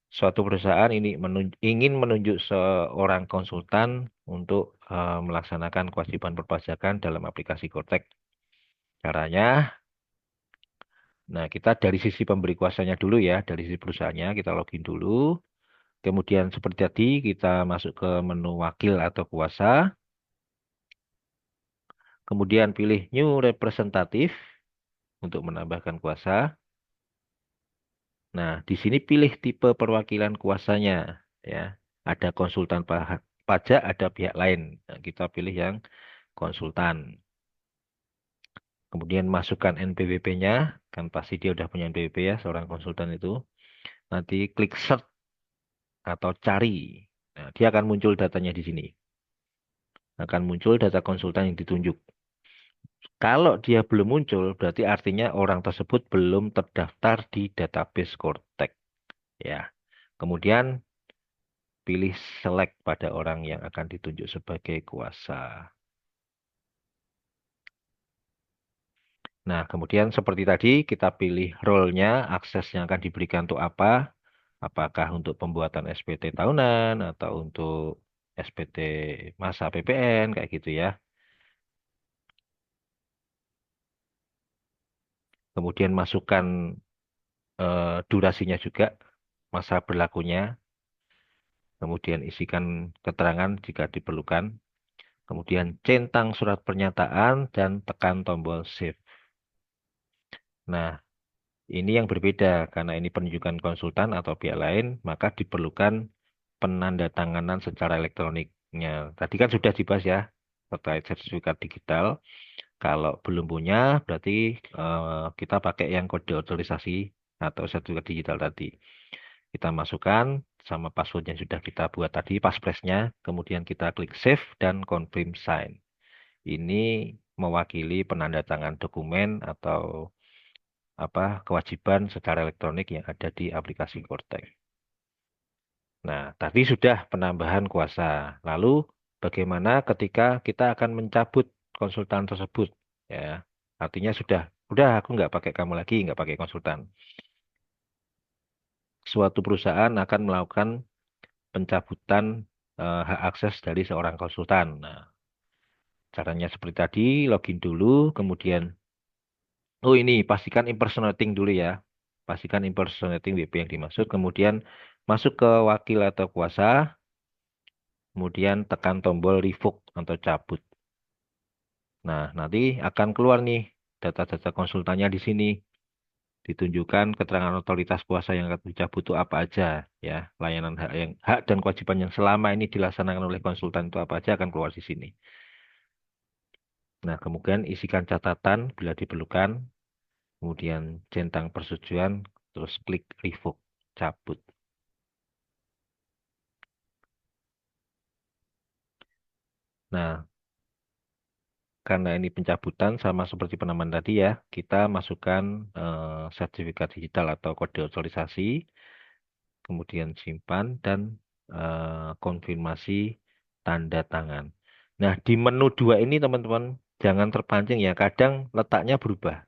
Suatu perusahaan ini ingin menunjuk seorang konsultan untuk melaksanakan kewajiban perpajakan dalam aplikasi Kortek. Caranya, nah kita dari sisi pemberi kuasanya dulu ya, dari sisi perusahaannya kita login dulu. Kemudian seperti tadi kita masuk ke menu wakil atau kuasa. Kemudian pilih New Representative untuk menambahkan kuasa. Nah, di sini pilih tipe perwakilan kuasanya ya. Ada konsultan pajak, ada pihak lain. Nah, kita pilih yang konsultan. Kemudian masukkan NPWP-nya, kan pasti dia udah punya NPWP ya, seorang konsultan itu. Nanti klik search atau cari. Nah, dia akan muncul datanya di sini. Akan muncul data konsultan yang ditunjuk. Kalau dia belum muncul, berarti artinya orang tersebut belum terdaftar di database Kortek. Ya. Kemudian pilih select pada orang yang akan ditunjuk sebagai kuasa. Nah, kemudian seperti tadi kita pilih role-nya, akses yang akan diberikan untuk apa? Apakah untuk pembuatan SPT tahunan atau untuk SPT masa PPN kayak gitu ya. Kemudian masukkan durasinya juga, masa berlakunya. Kemudian isikan keterangan jika diperlukan. Kemudian centang surat pernyataan dan tekan tombol save. Nah, ini yang berbeda karena ini penunjukan konsultan atau pihak lain, maka diperlukan penandatanganan secara elektroniknya. Tadi kan sudah dibahas ya terkait sertifikat digital. Kalau belum punya, berarti kita pakai yang kode otorisasi atau sertifikat digital tadi. Kita masukkan sama password yang sudah kita buat tadi, passphrase-nya. Kemudian kita klik save dan confirm sign. Ini mewakili penandatangan dokumen atau kewajiban secara elektronik yang ada di aplikasi Cortex. Nah, tadi sudah penambahan kuasa. Lalu bagaimana ketika kita akan mencabut konsultan tersebut? Ya, artinya sudah aku nggak pakai kamu lagi, nggak pakai konsultan. Suatu perusahaan akan melakukan pencabutan hak akses dari seorang konsultan. Nah, caranya seperti tadi, login dulu, kemudian, oh ini pastikan impersonating dulu ya. Pastikan impersonating WP yang dimaksud, kemudian masuk ke wakil atau kuasa, kemudian tekan tombol revoke atau cabut. Nah, nanti akan keluar nih data-data konsultannya di sini. Ditunjukkan keterangan otoritas kuasa yang akan dicabut itu apa aja ya. Layanan hak dan kewajiban yang selama ini dilaksanakan oleh konsultan itu apa aja akan keluar di sini. Nah, kemudian isikan catatan bila diperlukan, kemudian centang persetujuan, terus klik revoke, cabut. Nah, karena ini pencabutan sama seperti penambahan tadi ya, kita masukkan sertifikat digital atau kode otorisasi, kemudian simpan dan konfirmasi tanda tangan. Nah, di menu dua ini teman-teman jangan terpancing ya, kadang letaknya berubah.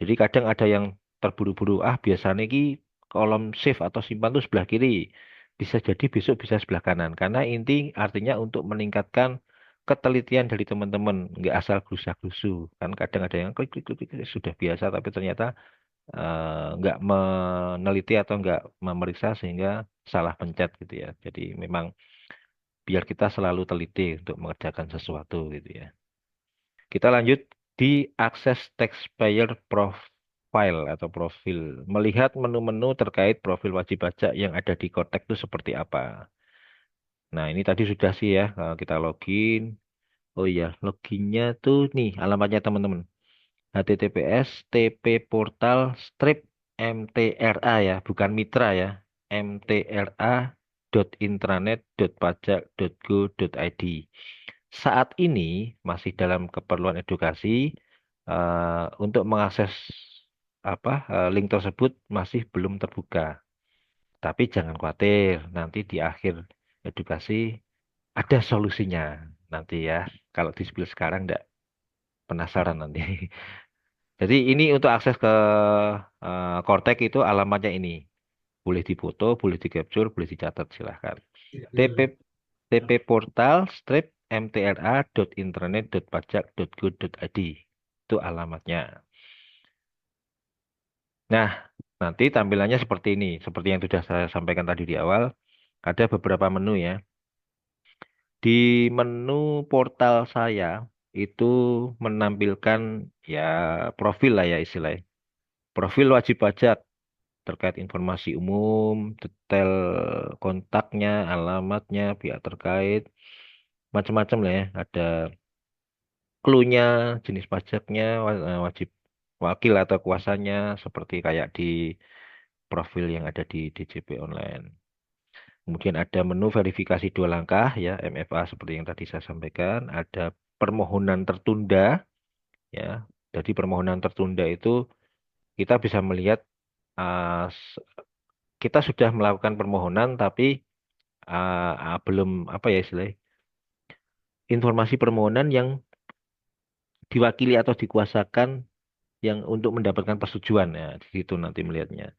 Jadi kadang ada yang terburu-buru, biasanya ki kolom save atau simpan tuh sebelah kiri. Bisa jadi besok bisa sebelah kanan. Karena inti artinya untuk meningkatkan ketelitian dari teman-teman. Nggak asal gerusa-gerusu. Kan kadang ada yang klik, klik, klik, klik, sudah biasa, tapi ternyata nggak meneliti atau nggak memeriksa sehingga salah pencet gitu ya. Jadi memang biar kita selalu teliti untuk mengerjakan sesuatu gitu ya. Kita lanjut di akses taxpayer profile atau profil. Melihat menu-menu terkait profil wajib pajak yang ada di Kotek itu seperti apa. Nah, ini tadi sudah sih ya, kita login. Oh iya, loginnya tuh nih alamatnya teman-teman. HTTPS TP portal strip MTRA ya, bukan mitra ya. mtra.intranet.pajak.go.id. Saat ini masih dalam keperluan edukasi untuk mengakses link tersebut masih belum terbuka. Tapi jangan khawatir, nanti di akhir edukasi ada solusinya nanti ya. Kalau di-spill sekarang enggak penasaran nanti. Jadi ini untuk akses ke Cortex itu alamatnya ini. Boleh difoto, boleh di capture, boleh dicatat silahkan. TP TP portal strip mtra.intranet.pajak.go.id itu alamatnya. Nah, nanti tampilannya seperti ini, seperti yang sudah saya sampaikan tadi di awal. Ada beberapa menu ya. Di menu portal saya itu menampilkan ya profil lah ya istilahnya. Profil wajib pajak terkait informasi umum, detail kontaknya, alamatnya, pihak terkait, macam-macam lah ya. Ada clue-nya, jenis pajaknya, wajib wakil atau kuasanya, seperti kayak di profil yang ada di DJP online. Kemudian ada menu verifikasi dua langkah ya, MFA seperti yang tadi saya sampaikan. Ada permohonan tertunda ya. Jadi permohonan tertunda itu kita bisa melihat uh, s- kita sudah melakukan permohonan tapi belum apa ya istilahnya informasi permohonan yang diwakili atau dikuasakan yang untuk mendapatkan persetujuan ya di situ nanti melihatnya.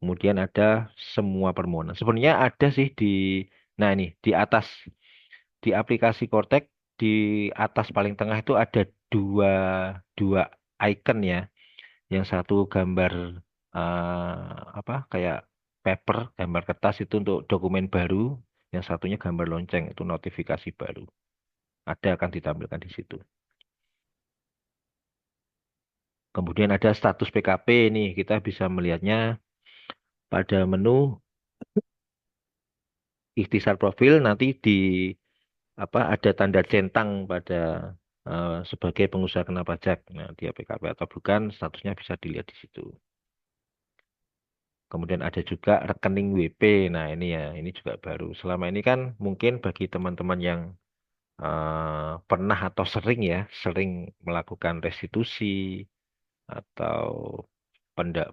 Kemudian ada semua permohonan. Sebenarnya ada sih nah ini di atas di aplikasi Cortex di atas paling tengah itu ada dua dua icon ya. Yang satu gambar kayak paper, gambar kertas itu untuk dokumen baru. Yang satunya gambar lonceng itu notifikasi baru. Ada akan ditampilkan di situ. Kemudian ada status PKP nih, kita bisa melihatnya pada menu ikhtisar profil nanti di ada tanda centang pada sebagai pengusaha kena pajak. Nah, dia PKP atau bukan, statusnya bisa dilihat di situ. Kemudian ada juga rekening WP. Nah, ini ya, ini juga baru. Selama ini kan mungkin bagi teman-teman yang pernah atau sering ya, sering melakukan restitusi atau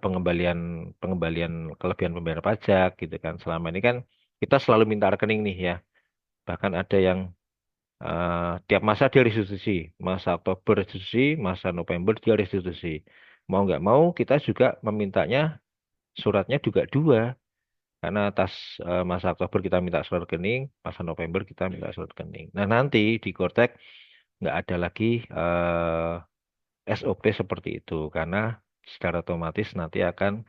pengembalian pengembalian kelebihan pembayar pajak gitu kan. Selama ini kan kita selalu minta rekening nih ya. Bahkan ada yang tiap masa dia restitusi. Masa Oktober restitusi, masa November dia restitusi. Mau nggak mau kita juga memintanya suratnya juga dua. Karena atas masa Oktober kita minta surat rekening, masa November kita minta surat rekening. Nah nanti di Cortex nggak ada lagi SOP seperti itu. Karena secara otomatis nanti akan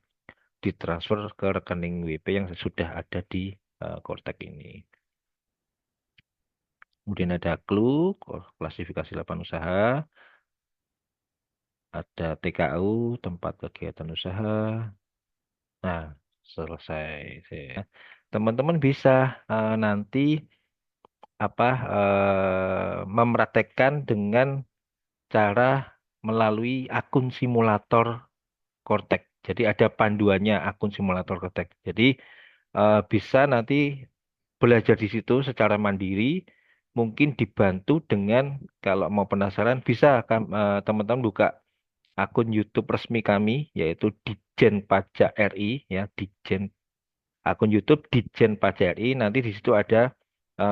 ditransfer ke rekening WP yang sudah ada di Cortex ini. Kemudian ada clue, klasifikasi lapan usaha, ada TKU, tempat kegiatan usaha. Nah, selesai. Teman-teman bisa nanti mempraktekkan dengan cara melalui akun simulator Cortex. Jadi ada panduannya akun simulator Cortex. Jadi bisa nanti belajar di situ secara mandiri, mungkin dibantu dengan kalau mau penasaran bisa teman-teman buka akun YouTube resmi kami yaitu Dijen Pajak RI ya Dijen akun YouTube Dijen Pajak RI nanti di situ ada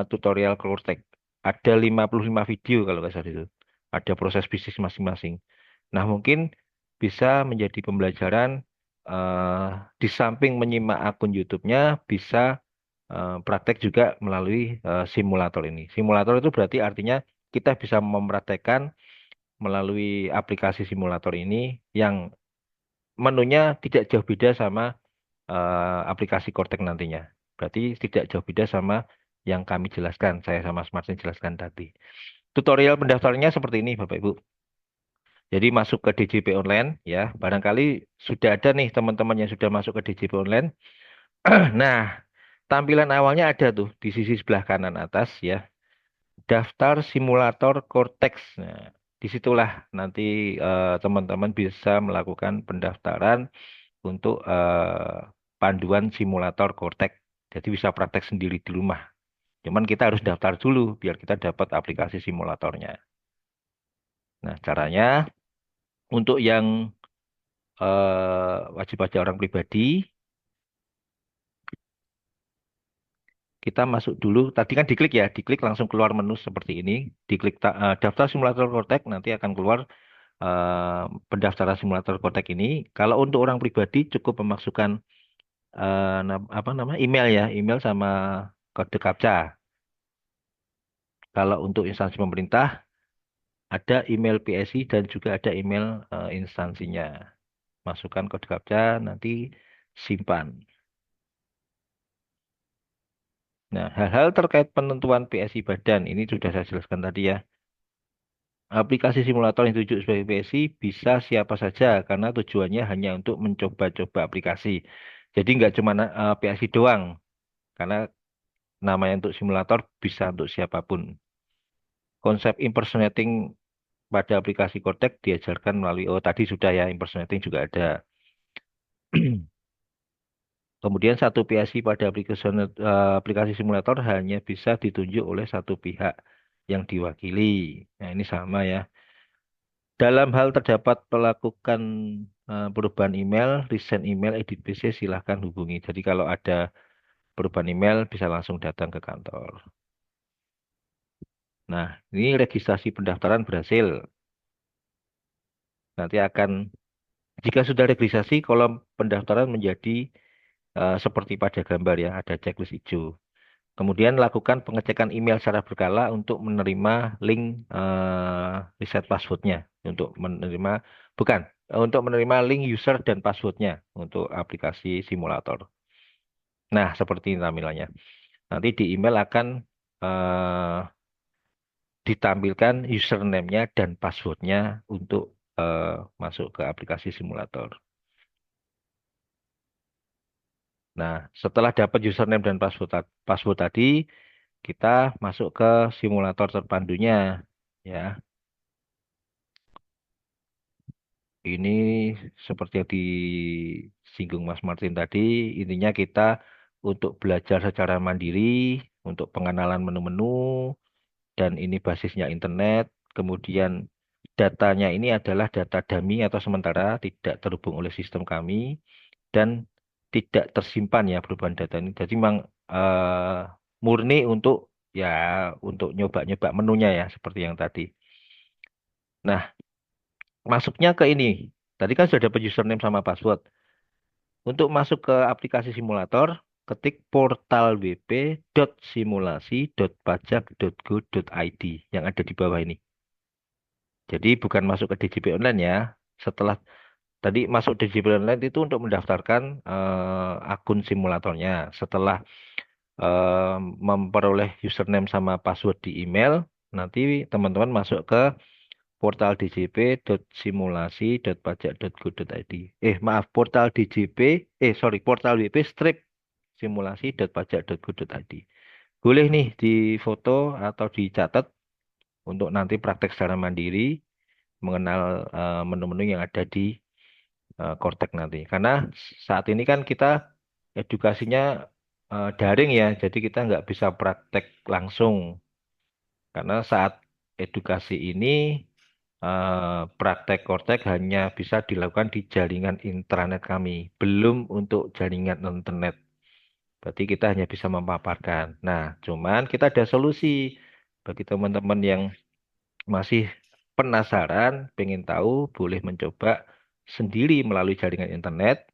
tutorial Cortex. Ada 55 video kalau nggak salah itu. Ada proses bisnis masing-masing. Nah, mungkin bisa menjadi pembelajaran eh, di samping menyimak akun YouTube-nya bisa praktek juga melalui simulator ini. Simulator itu berarti artinya kita bisa mempraktekkan melalui aplikasi simulator ini yang menunya tidak jauh beda sama aplikasi Cortex nantinya. Berarti tidak jauh beda sama yang kami jelaskan, saya sama Smartsen jelaskan tadi. Tutorial pendaftarannya seperti ini, Bapak Ibu. Jadi masuk ke DJP Online, ya. Barangkali sudah ada nih teman-teman yang sudah masuk ke DJP Online. Nah, tampilan awalnya ada tuh di sisi sebelah kanan atas, ya. Daftar simulator Cortex. Nah, disitulah nanti teman-teman bisa melakukan pendaftaran untuk panduan simulator Cortex. Jadi bisa praktek sendiri di rumah. Cuman kita harus daftar dulu biar kita dapat aplikasi simulatornya. Nah, caranya untuk yang wajib pajak orang pribadi, kita masuk dulu. Tadi kan diklik ya, diklik langsung keluar menu seperti ini. Diklik daftar simulator Cortex, nanti akan keluar pendaftaran simulator Cortex ini. Kalau untuk orang pribadi cukup memasukkan apa namanya email ya, email sama kode captcha. Kalau untuk instansi pemerintah ada email PSI dan juga ada email instansinya. Masukkan kode captcha, nanti simpan. Nah, hal-hal terkait penentuan PSI badan ini sudah saya jelaskan tadi ya. Aplikasi simulator yang dituju sebagai PSI bisa siapa saja karena tujuannya hanya untuk mencoba-coba aplikasi. Jadi nggak cuma PSI doang, karena namanya untuk simulator bisa untuk siapapun. Konsep impersonating pada aplikasi Cortex diajarkan melalui, oh tadi sudah ya, impersonating juga ada. Kemudian satu PSI pada aplikasi simulator hanya bisa ditunjuk oleh satu pihak yang diwakili. Nah, ini sama ya. Dalam hal terdapat melakukan perubahan email, resend email, edit PC, silahkan hubungi. Jadi kalau ada perubahan email bisa langsung datang ke kantor. Nah, ini registrasi pendaftaran berhasil. Nanti akan, jika sudah registrasi, kolom pendaftaran menjadi seperti pada gambar ya, ada checklist hijau. Kemudian lakukan pengecekan email secara berkala untuk menerima link reset passwordnya. Untuk menerima, bukan, untuk menerima link user dan passwordnya untuk aplikasi simulator. Nah, seperti ini tampilannya. Nanti di email akan eh, ditampilkan username-nya dan passwordnya untuk masuk ke aplikasi simulator. Nah, setelah dapat username dan password tadi, kita masuk ke simulator terpandunya. Ya, ini seperti yang disinggung Mas Martin tadi, intinya kita untuk belajar secara mandiri, untuk pengenalan menu-menu, dan ini basisnya internet. Kemudian datanya ini adalah data dummy atau sementara, tidak terhubung oleh sistem kami, dan tidak tersimpan ya perubahan data ini. Jadi memang murni untuk ya untuk nyoba-nyoba menunya ya seperti yang tadi. Nah, masuknya ke ini. Tadi kan sudah dapat username sama password. Untuk masuk ke aplikasi simulator, ketik portal wp.simulasi.pajak.go.id yang ada di bawah ini. Jadi bukan masuk ke DJP online ya. Setelah tadi masuk DJP online itu untuk mendaftarkan akun simulatornya. Setelah eh, memperoleh username sama password di email, nanti teman-teman masuk ke portal djp.simulasi.pajak.go.id. Maaf, portal djp, portal wp strip simulasi.pajak.go.id. Boleh nih difoto atau dicatat untuk nanti praktek secara mandiri mengenal menu-menu yang ada di Cortex nanti. Karena saat ini kan kita edukasinya daring ya, jadi kita nggak bisa praktek langsung. Karena saat edukasi ini praktek Cortex hanya bisa dilakukan di jaringan intranet kami, belum untuk jaringan internet. Berarti kita hanya bisa memaparkan. Nah, cuman kita ada solusi bagi teman-teman yang masih penasaran, pengen tahu, boleh mencoba sendiri melalui jaringan internet,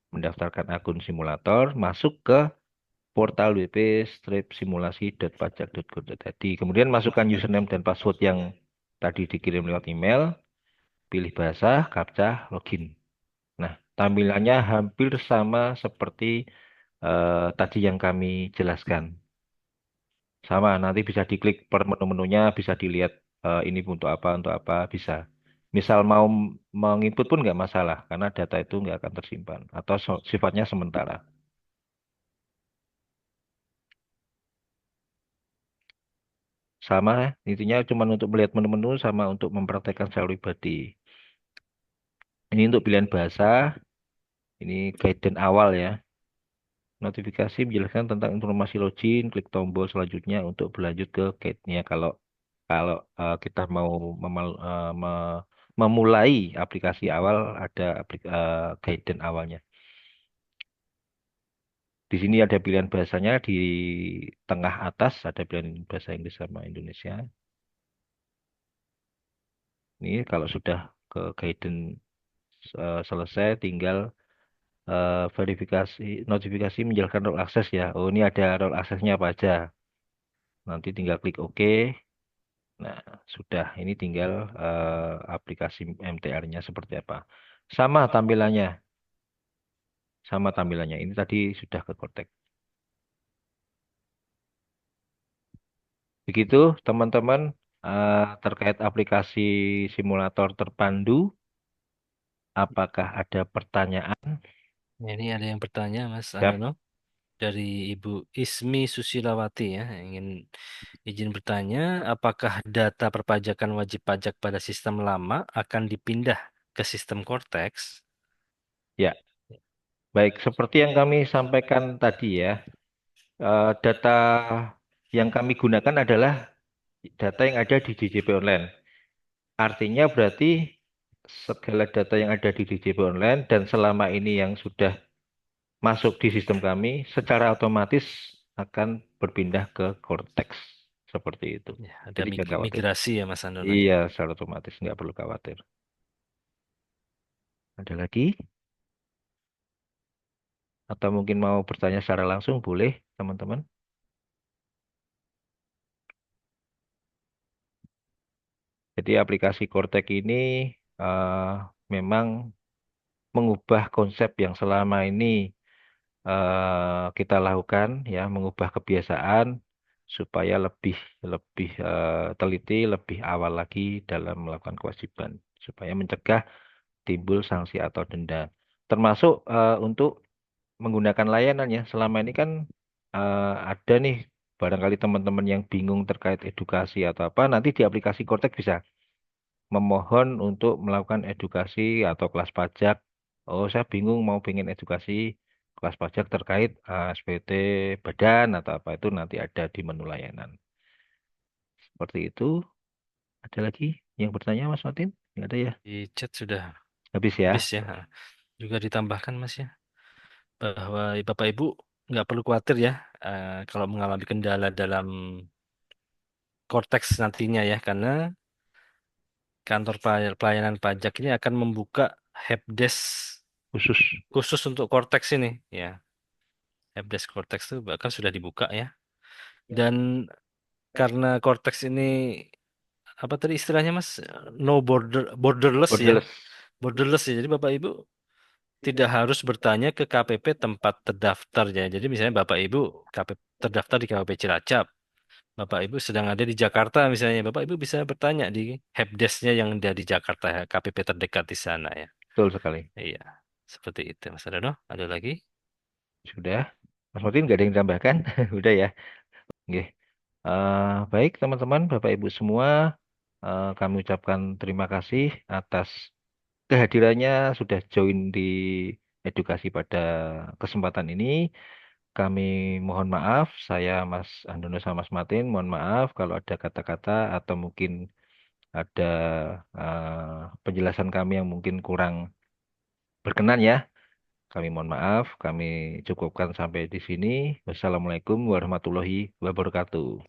mendaftarkan akun simulator, masuk ke portal wp-simulasi.pajak.go.id. Kemudian masukkan username dan password yang tadi dikirim lewat email, pilih bahasa, captcha, login. Nah, tampilannya hampir sama seperti tadi yang kami jelaskan. Sama, nanti bisa diklik per menu-menunya, bisa dilihat ini untuk apa, bisa. Misal mau menginput pun nggak masalah, karena data itu nggak akan tersimpan, atau sifatnya sementara. sama, intinya cuma untuk melihat menu-menu sama untuk mempraktekkan secara pribadi. Ini untuk pilihan bahasa, ini guidance awal ya. Notifikasi menjelaskan tentang informasi login, klik tombol selanjutnya untuk berlanjut ke guide-nya. Kalau kalau kita mau memulai aplikasi awal, ada guidance awalnya. Di sini ada pilihan bahasanya di tengah atas ada pilihan bahasa Inggris sama Indonesia. Ini kalau sudah ke guidance selesai, tinggal verifikasi notifikasi menjalankan role access ya. Oh, ini ada role accessnya apa aja. Nanti tinggal klik OK. Nah, sudah. Ini tinggal aplikasi MTR-nya seperti apa. Sama tampilannya, sama tampilannya. Ini tadi sudah ke Cortex. Begitu, teman-teman, terkait aplikasi simulator terpandu. Apakah ada pertanyaan? Ini ada yang bertanya, Mas Siap. Andono, dari Ibu Ismi Susilawati ya, yang ingin izin bertanya, apakah data perpajakan wajib pajak pada sistem lama akan dipindah ke sistem Cortex? Ya, baik. Seperti yang kami sampaikan tadi ya, data yang kami gunakan adalah data yang ada di DJP Online. Artinya berarti segala data yang ada di DJP Online dan selama ini yang sudah masuk di sistem kami secara otomatis akan berpindah ke Cortex. Seperti itu. Ya, ada Jadi jangan khawatir. migrasi ya Mas Andono ya. Iya, secara otomatis nggak perlu khawatir. Ada lagi? Atau mungkin mau bertanya secara langsung boleh, teman-teman. Jadi aplikasi Cortex ini eh, memang mengubah konsep yang selama ini kita lakukan, ya, mengubah kebiasaan supaya lebih lebih teliti, lebih awal lagi dalam melakukan kewajiban, supaya mencegah timbul sanksi atau denda. Termasuk untuk menggunakan layanan ya. Selama ini kan ada nih barangkali teman-teman yang bingung terkait edukasi atau apa, nanti di aplikasi Cortex bisa memohon untuk melakukan edukasi atau kelas pajak. Oh, saya bingung mau pengen edukasi kelas pajak terkait SPT badan atau apa itu nanti ada di menu layanan. Seperti itu. Ada lagi yang bertanya, Mas Martin? Nggak ada ya? Di chat sudah Habis habis ya? ya. Juga ditambahkan Mas ya, bahwa Bapak Ibu nggak perlu khawatir ya, kalau mengalami kendala dalam Cortex nantinya ya, karena kantor pelayanan pajak ini akan membuka helpdesk Khusus. khusus untuk Cortex ini ya. Helpdesk Cortex itu bahkan sudah dibuka ya. Dan karena Cortex ini apa tadi istilahnya Mas? No borderless ya. Borderless. Borderless ya. Jadi Bapak Ibu tidak harus bertanya ke KPP tempat terdaftar ya. Jadi misalnya Bapak Ibu KPP terdaftar di KPP Cilacap, Bapak Ibu sedang ada di Jakarta misalnya, Bapak Ibu bisa bertanya di helpdesk-nya yang ada di Jakarta ya, KPP terdekat di sana ya. Betul sekali. Iya, seperti itu Mas Dono. Ada lagi? Sudah. Mas Martin nggak ada yang ditambahkan? Udah ya? Oke. Baik, teman-teman, Bapak Ibu semua, kami ucapkan terima kasih atas kehadirannya sudah join di edukasi pada kesempatan ini. Kami mohon maaf, saya Mas Andono sama Mas Martin, mohon maaf kalau ada kata-kata atau mungkin ada penjelasan kami yang mungkin kurang berkenan ya. Kami mohon maaf, kami cukupkan sampai di sini. Wassalamualaikum warahmatullahi wabarakatuh.